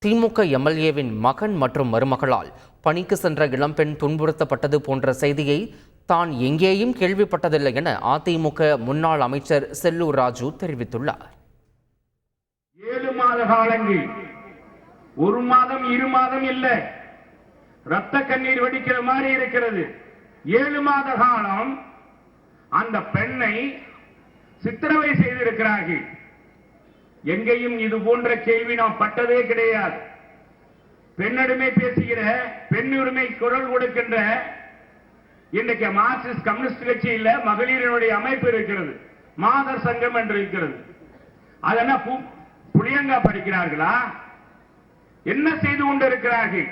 திமுக எம்எல்ஏவின் மகன் மற்றும் மருமகளால் பணிக்கு சென்ற இளம்பெண் துன்புறுத்தப்பட்டது போன்ற செய்தியை தான் எங்கேயும் கேள்விப்பட்டதில்லை என அதிமுக முன்னாள் அமைச்சர் செல்லூர் ராஜு தெரிவித்துள்ளார். 7 மாத காலங்கள், 1 மாதம் 2 மாதம் இல்ல, ரத்த கண்ணீர் வடிக்கிற மாதிரி இருக்கிறது. 7 மாத காலம் அந்த பெண்ணை சித்திரவதை செய்திருக்கிறார்கள். எங்கேயும் இது போன்ற கேள்வி நாம் பட்டதே கிடையாது. பெண்ணுரிமை பேசுகிற, பெண் உரிமை குரல் கொடுக்கின்ற இன்றைக்கு மார்க்சிஸ்ட் கம்யூனிஸ்ட் கட்சியில் மகளிரினுடைய அமைப்பு இருக்கிறது, மாதர் சங்கம் என்று இருக்கிறது. அதெல்லாம் புளியங்கா படிக்கிறார்களா? என்ன செய்து கொண்டிருக்கிறார்கள்?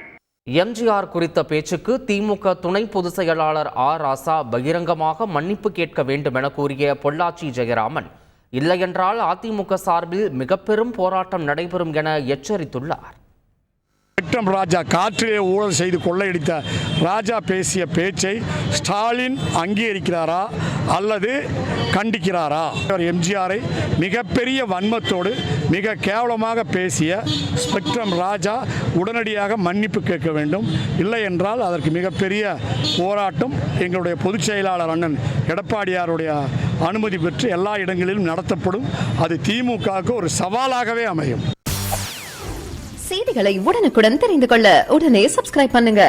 எம்ஜிஆர் குறித்த பேச்சுக்கு திமுக துணை பொதுச் செயலாளர் ஆர் ராசா பகிரங்கமாக மன்னிப்பு கேட்க வேண்டும் என கூறிய பொள்ளாச்சி ஜெயராமன், இல்லையென்றால் அதிமுக சார்பில் மிக பெரும் போராட்டம் நடைபெறும் என எச்சரித்துள்ளார். ஸ்பெக்ட்ரம் ராஜா காற்றிலே ஊழல் செய்து கொள்ளையடித்த ராஜா பேசிய பேச்சை ஸ்டாலின் அங்கீகரிக்கிறாரா அல்லது கண்டிக்கிறாரா? எம்ஜிஆரை மிகப்பெரிய வன்மத்தோடு மிக கேவலமாக பேசிய ஸ்பெக்ட்ரம் ராஜா உடனடியாக மன்னிப்பு கேட்க வேண்டும். இல்லை என்றால் அதற்கு மிகப்பெரிய போராட்டம் எங்களுடைய பொதுச் செயலாளர் அண்ணன் எடப்பாடியாருடைய அனுமதி பெற்று எல்லா இடங்களிலும் நடத்தப்படும். அது திமுகவுக்கு ஒரு சவாலாகவே அமையும். செய்திகளை உடனுக்குடன் தெரிந்து கொள்ள உடனே சப்ஸ்கிரைப் பண்ணுங்க.